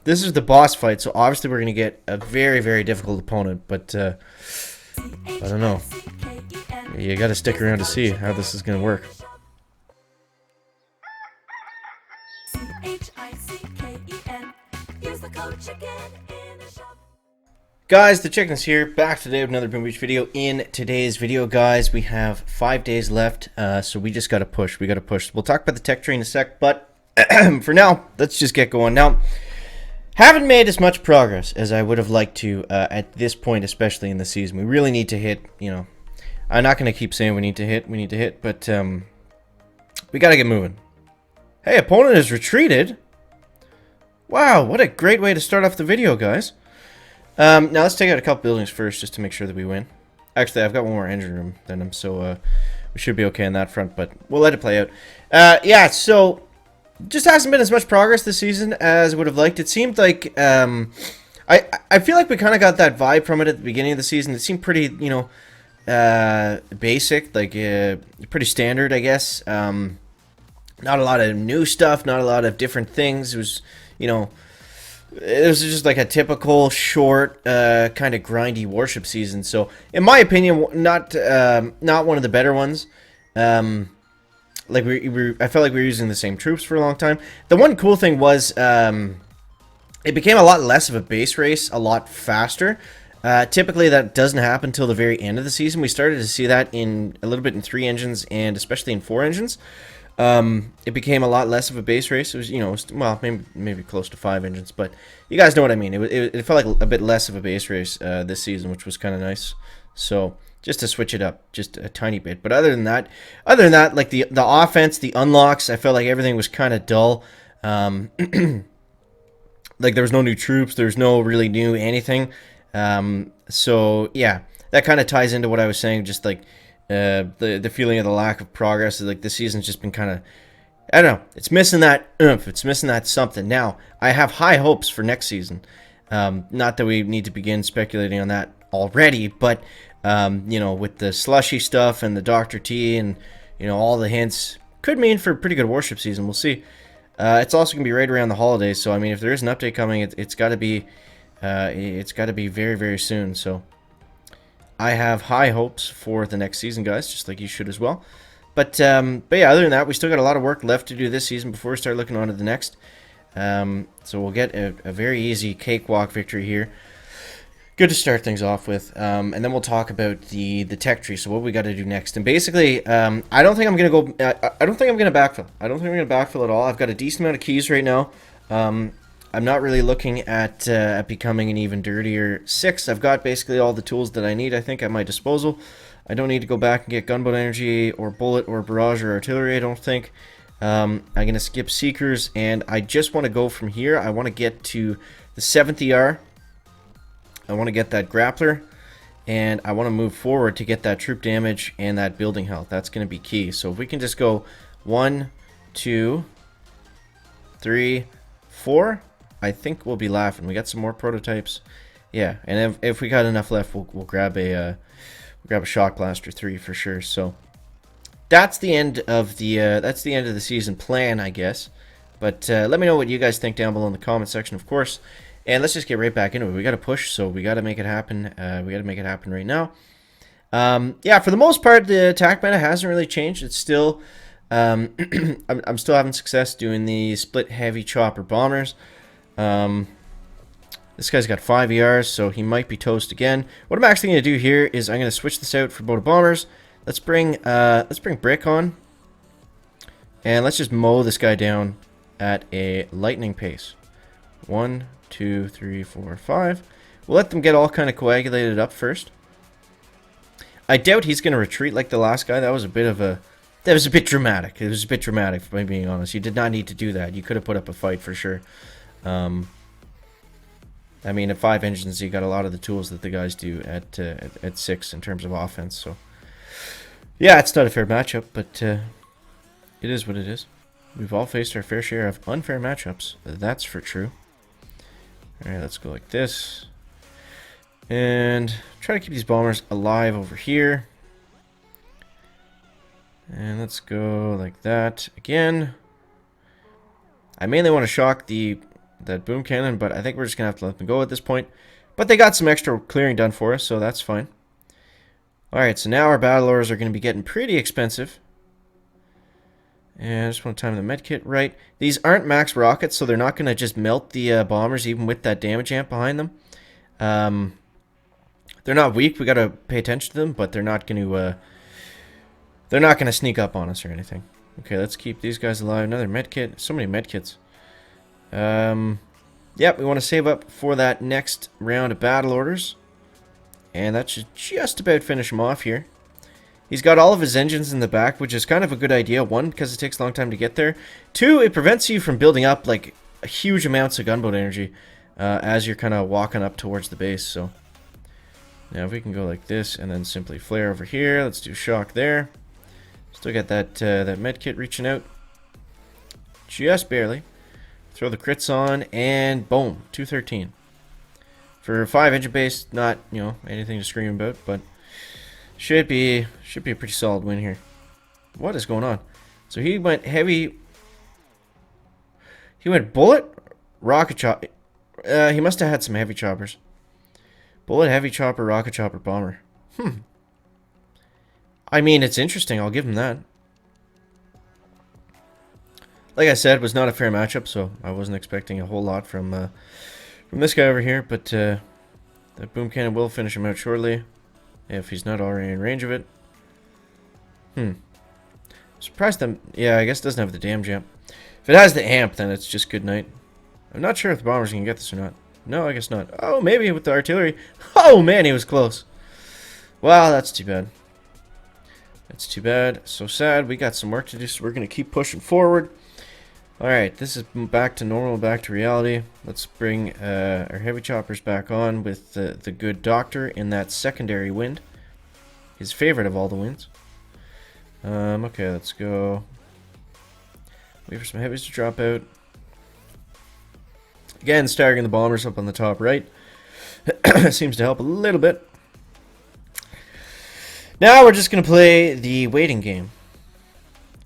this is the boss fight, so obviously we're going to get a very, very difficult opponent, but I don't know. You got to stick around to see how this is going to work. Guys, the Chicken's here, back today with another Boom Beach video. In today's video, guys, we have 5 days left, so we just got to push. We got to push. We'll talk about the tech tree in a sec, but for now, let's just get going. Now, haven't made as much progress as I would have liked to at this point, especially in the season. We really need to hit, you know, I'm not going to keep saying we need to hit, but we got to get moving. Hey, opponent has retreated. Wow, what a great way to start off the video, guys. Now let's take out a couple buildings first, just to make sure that we win. Actually, I've got one more engine room than them, so we should be okay on that front, but we'll let it play out. Yeah, so just hasn't been as much progress this season as I would have liked. It seemed like I feel like we kind of got that vibe from it at the beginning of the season. It seemed pretty, you know, basic, like pretty standard, I guess. Not a lot of new stuff, not a lot of different things. It was, you know, it was just like a typical short, kind of grindy warship season. So, in my opinion, not one of the better ones. Like I felt like we were using the same troops for a long time. The one cool thing was, it became a lot less of a base race, a lot faster. Typically, that doesn't happen until the very end of the season. We started to see that in a little bit in 3 engines and especially in 4 engines. It became a lot less of a base race. It was, you know, well, maybe close to 5 engines, but you guys know what I mean. It felt like a bit less of a base race this season, which was kind of nice. So just to switch it up just a tiny bit. But other than that, like the offense, the unlocks, I felt like everything was kind of dull. Like there was no new troops, there's no really new anything. So yeah, that kind of ties into what I was saying. Just like the feeling of the lack of progress. Like this season's just been kind of, I don't know, it's missing that oomph, it's missing that something. Now I have high hopes for next season. Not that we need to begin speculating on that already, but you know, with the slushy stuff and the Dr. T and, you know, all the hints, could mean for a pretty good warship season. We'll see. It's also gonna be right around the holidays, so I mean, if there is an update coming, it's got to be very, very soon. So I have high hopes for the next season, guys, just like you should as well. But yeah, other than that, we still got a lot of work left to do this season before we start looking on to the next. So we'll get a very easy cakewalk victory here. Good to start things off with. And then we'll talk about the tech tree, so what we got to do next. And basically, I don't think I'm going to go... I don't think I'm going to backfill. I don't think I'm going to backfill at all. I've got a decent amount of keys right now. I'm not really looking at becoming an even dirtier 6. I've got basically all the tools that I need, I think, at my disposal. I don't need to go back and get gunboat energy or bullet or barrage or artillery, I don't think. I'm going to skip seekers, and I just want to go from here. I want to get to the 7th ER. I want to get that grappler, and I want to move forward to get that troop damage and that building health. That's going to be key. So if we can just go 1, 2, 3, 4... I think we'll be laughing. We got some more prototypes, yeah. And if we got enough left, we'll grab a shock blaster 3 for sure. So that's the end of the season plan, I guess. But let me know what you guys think down below in the comment section, of course. And let's just get right back into it. We got to push, so we got to make it happen. We got to make it happen right now. Yeah, for the most part, the attack meta hasn't really changed. It's still, I'm still having success doing the split heavy chopper bombers. This guy's got 5 ERs, so he might be toast again. What I'm actually going to do here is I'm going to switch this out for boat of bombers. Let's bring Brick on, and let's just mow this guy down at a lightning pace. 1, 2, 3, 4, 5. We'll let them get all kind of coagulated up first. I doubt he's going to retreat like the last guy. That was a bit dramatic. It was a bit dramatic, if I'm being honest. You did not need to do that. You could have put up a fight for sure. I mean, at 5 engines, you got a lot of the tools that the guys do at 6 in terms of offense. So, yeah, it's not a fair matchup, but it is what it is. We've all faced our fair share of unfair matchups. That's for true. All right, let's go like this, and try to keep these bombers alive over here. And let's go like that again. I mainly want to shock the boom cannon, but I think we're just going to have to let them go at this point. But they got some extra clearing done for us, so that's fine. Alright, so now our battle orders are going to be getting pretty expensive. And I just want to time the medkit right. These aren't max rockets, so they're not going to just melt the bombers even with that damage amp behind them. They're not weak. We got to pay attention to them, but they're not going to sneak up on us or anything. Okay, let's keep these guys alive. Another medkit. So many medkits. Yep, we want to save up for that next round of battle orders. And that should just about finish him off here. He's got all of his engines in the back, which is kind of a good idea. One, because it takes a long time to get there. Two, it prevents you from building up like huge amounts of gunboat energy as you're kind of walking up towards the base. So now if we can go like this and then simply flare over here. Let's do shock there. Still got that that med kit reaching out. Just barely. Throw the crits on and boom, 213. For 5 engine base, not, you know, anything to scream about, but should be a pretty solid win here. What is going on? So he went heavy. He went bullet, rocket chopper. He must have had some heavy choppers. Bullet, heavy chopper, rocket chopper, bomber. I mean, it's interesting. I'll give him that. Like I said, it was not a fair matchup, so I wasn't expecting a whole lot from this guy over here. But that boom cannon will finish him out shortly. If he's not already in range of it. Surprised them. Yeah, I guess it doesn't have the damage amp. If it has the amp, then it's just good night. I'm not sure if the bombers can get this or not. No, I guess not. Oh, maybe with the artillery. Oh, man, he was close. Wow, that's too bad. That's too bad. So sad. We got some work to do, so we're going to keep pushing forward. Alright, this is back to normal, back to reality. Let's bring our heavy choppers back on with the good doctor in that secondary wind. His favorite of all the winds. Okay, let's go. Wait for some heavies to drop out. Again, staggering the bombers up on the top right. Seems to help a little bit. Now we're just going to play the waiting game.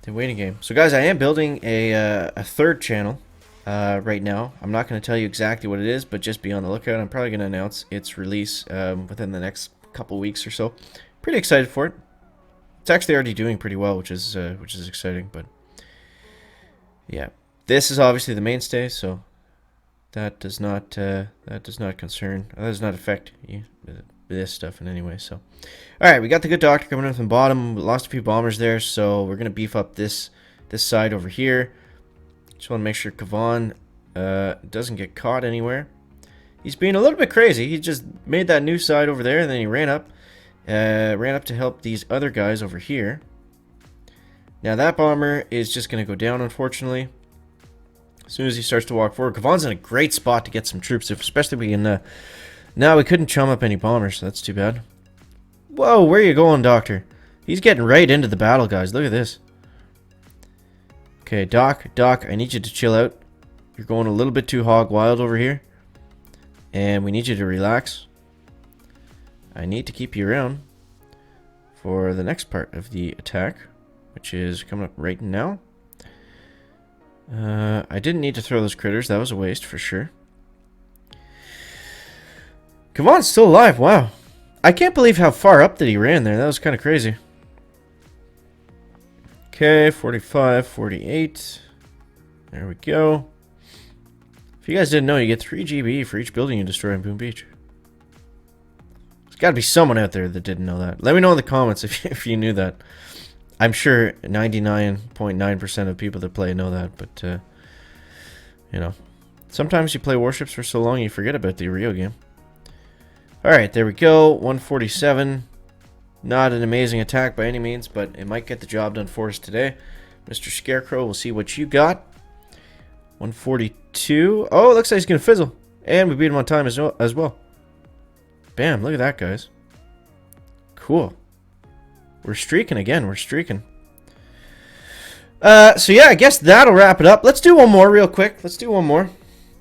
The waiting game. So guys, I am building a third channel right now. I'm not going to tell you exactly what it is, but just be on the lookout. I'm probably going to announce its release within the next couple weeks or so. Pretty excited for it. It's actually already doing pretty well, which is exciting. But yeah, this is obviously the mainstay, so that does not concern. That does not affect this stuff in any way. So, all right, we got the good doctor coming in from the bottom. We lost a few bombers there, so we're gonna beef up this side over here. Just want to make sure Kavan doesn't get caught anywhere. He's being a little bit crazy. He just made that new side over there, and then he ran up to help these other guys over here. Now that bomber is just gonna go down, unfortunately. As soon as he starts to walk forward, Kavan's in a great spot to get some troops, especially we can. Now we couldn't chum up any bombers, so that's too bad. Whoa, where are you going, Doctor? He's getting right into the battle, guys. Look at this. Okay, Doc, I need you to chill out. You're going a little bit too hog wild over here. And we need you to relax. I need to keep you around for the next part of the attack, which is coming up right now. I didn't need to throw those critters. That was a waste for sure. Kavan's still alive. Wow. I can't believe how far up that he ran there. That was kind of crazy. Okay, 45, 48. There we go. If you guys didn't know, you get 3 GB for each building you destroy on Boom Beach. There's got to be someone out there that didn't know that. Let me know in the comments if you knew that. I'm sure 99.9% of people that play know that, but, you know. Sometimes you play Warships for so long you forget about the real game. Alright, there we go. 147. Not an amazing attack by any means, but it might get the job done for us today. Mr. Scarecrow, we'll see what you got. 142. Oh, it looks like he's going to fizzle. And we beat him on time as well. Bam, look at that, guys. Cool. We're streaking again. We're streaking. So yeah, I guess that'll wrap it up. Let's do one more real quick. Let's do one more.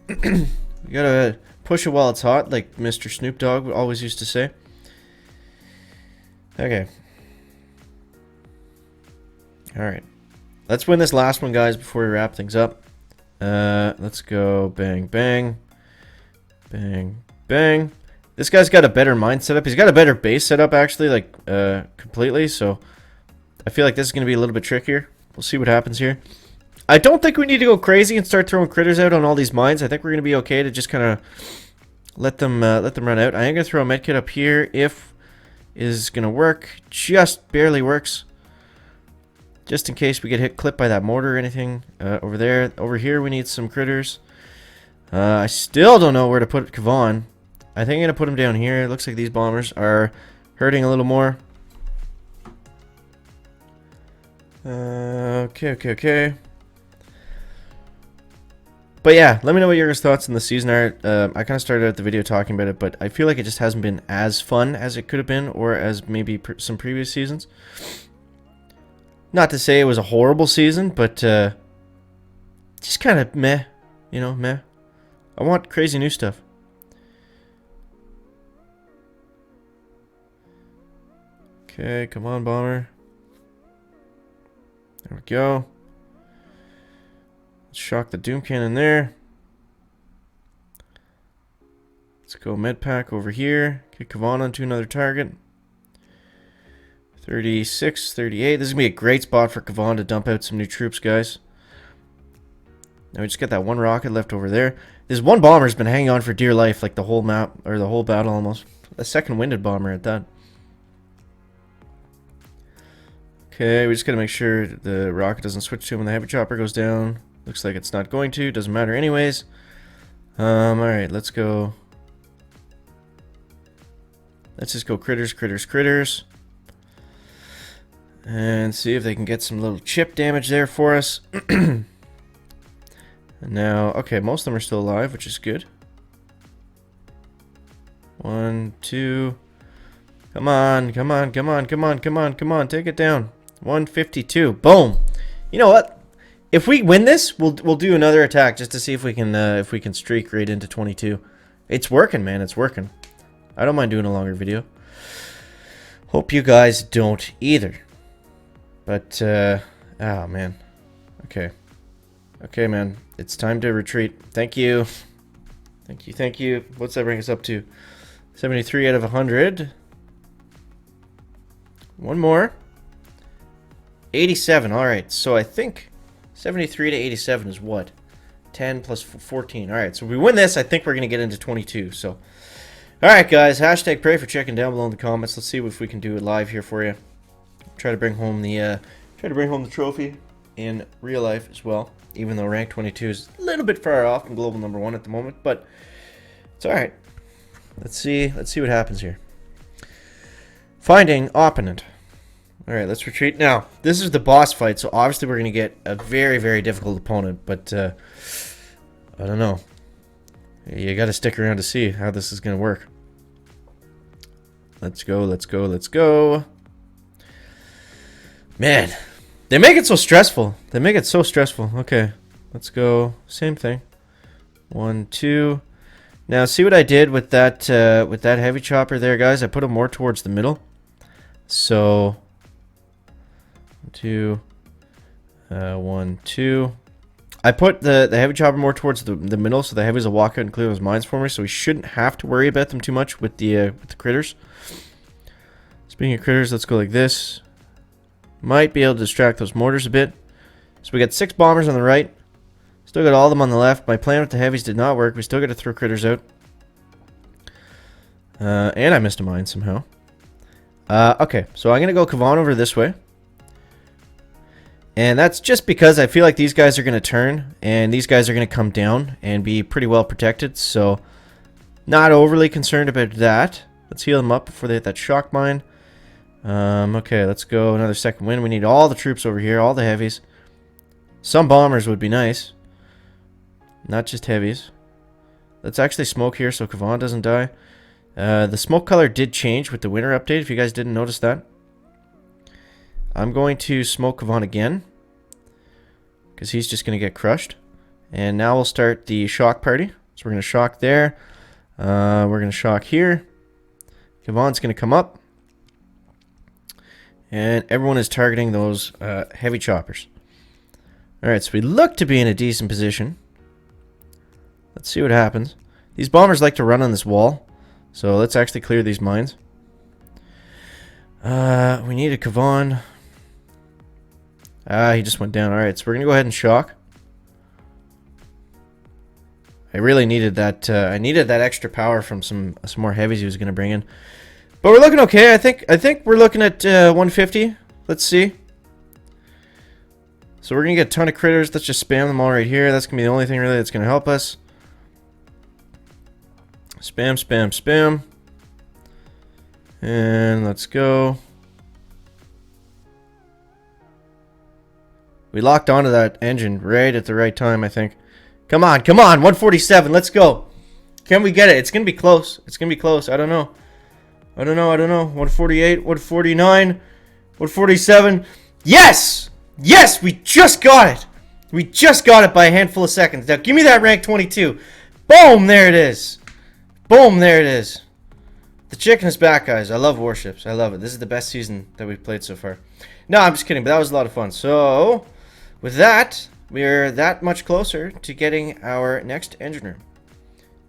We gotta push it while it's hot, like Mr. Snoop Dogg always used to say. Okay. Alright. Let's win this last one, guys, before we wrap things up. Let's go. Bang, bang. Bang, bang. This guy's got a better mine setup. He's got a better base setup, actually, like, completely. So, I feel like this is going to be a little bit trickier. We'll see what happens here. I don't think we need to go crazy and start throwing critters out on all these mines. I think we're going to be okay to just kind of let them run out. I am going to throw a medkit up here if is going to work. Just barely works. Just in case we get hit clipped by that mortar or anything over there. Over here we need some critters. I still don't know where to put Kavan. I think I'm going to put him down here. It looks like these bombers are hurting a little more. Okay. But yeah, let me know what your guys' thoughts on the season are. I kind of started out the video talking about it, but I feel like it just hasn't been as fun as it could have been, or as maybe some previous seasons. Not to say it was a horrible season, but just kind of meh. You know, meh. I want crazy new stuff. Okay, come on, bomber. There we go. Let's shock the Doom Cannon there. Let's go med pack over here. Get Kavan onto another target. 36, 38. This is going to be a great spot for Kavan to dump out some new troops, guys. Now we just got that one rocket left over there. This one bomber's been hanging on for dear life, like the whole map, or the whole battle almost. A second winded bomber at that. Okay, we just got to make sure the rocket doesn't switch to him when the heavy chopper goes down. Looks like it's not going to. Doesn't matter anyways. Alright, let's go. Let's just go critters, critters, critters. And see if they can get some little chip damage there for us. And now, okay, most of them are still alive, which is good. 1, 2. Come on, come on, come on, come on, come on, come on. Take it down. 152. Boom. You know what? If we win this, we'll do another attack just to see if we can streak right into 22. It's working, man. It's working. I don't mind doing a longer video. Hope you guys don't either. But oh man. Okay. Okay, man. It's time to retreat. Thank you. Thank you. Thank you. What's that bring us up to? 73 out of 100. One more. 87. All right. So I think 73 to 87 is what? 10 plus 14. All right. So if we win this, I think we're going to get into 22. So, all right, guys. Hashtag pray for checking down below in the comments. Let's see if we can do it live here for you. Try to bring home the trophy in real life as well. Even though rank 22 is a little bit far off from global #1 at the moment, but it's all right. Let's see what happens here. Finding opponent. All right, let's retreat. Now, this is the boss fight, so obviously we're going to get a very, very difficult opponent, but I don't know. You got to stick around to see how this is going to work. Let's go, let's go, let's go. Man, they make it so stressful. They make it so stressful. Okay, let's go. Same thing. 1, 2. Now, see what I did with that heavy chopper there, guys? I put him more towards the middle. So, 2, 1, 2. I put the heavy chopper more towards the middle, so the heavies will walk out and clear those mines for me. So we shouldn't have to worry about them too much with the critters. Speaking of critters, let's go like this. Might be able to distract those mortars a bit. So we got 6 bombers on the right. Still got all of them on the left. My plan with the heavies did not work. We still got to throw critters out. And I missed a mine somehow. Okay, so I'm going to go Kavan over this way. And that's just because I feel like these guys are going to turn. And these guys are going to come down and be pretty well protected. So, not overly concerned about that. Let's heal them up before they hit that shock mine. Okay, let's go another second win. We need all the troops over here, all the heavies. Some bombers would be nice. Not just heavies. Let's actually smoke here so Kavan doesn't die. The smoke color did change with the winter update, if you guys didn't notice that. I'm going to smoke Kavan again, because he's just going to get crushed. And now we'll start the shock party. So we're going to shock there. We're going to shock here. Kavan's going to come up. And everyone is targeting those heavy choppers. Alright, so we look to be in a decent position. Let's see what happens. These bombers like to run on this wall. So let's actually clear these mines. We need a Kavan. He just went down. Alright, so we're going to go ahead and shock. I really needed that. I needed that extra power from some more heavies he was going to bring in. But we're looking okay. I think we're looking at 150. Let's see. So we're going to get a ton of critters. Let's just spam them all right here. That's going to be the only thing really that's going to help us. Spam, spam, spam. And let's go. We locked onto that engine right at the right time, I think. Come on, come on. 147. Let's go. Can we get it? It's going to be close. It's going to be close. I don't know. I don't know. 148, 149, 147. Yes! Yes, we just got it. We just got it by a handful of seconds. Now, give me that rank 22. Boom, there it is. Boom, there it is. The chicken is back, guys. I love Warships. I love it. This is the best season that we've played so far. No, I'm just kidding, but that was a lot of fun. So, with that, we're that much closer to getting our next engine room.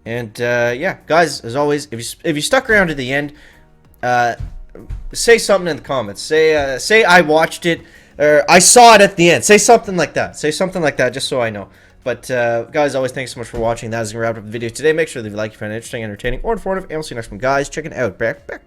And, yeah, guys, as always, if you stuck around to the end, say something in the comments. Say I watched it, or I saw it at the end. Say something like that. Say something like that, just so I know. But, guys, always thanks so much for watching. That is going to wrap up the video today. Make sure that if you like, you find it interesting, entertaining, or informative. And we'll see you next one, guys. Check it out. Back.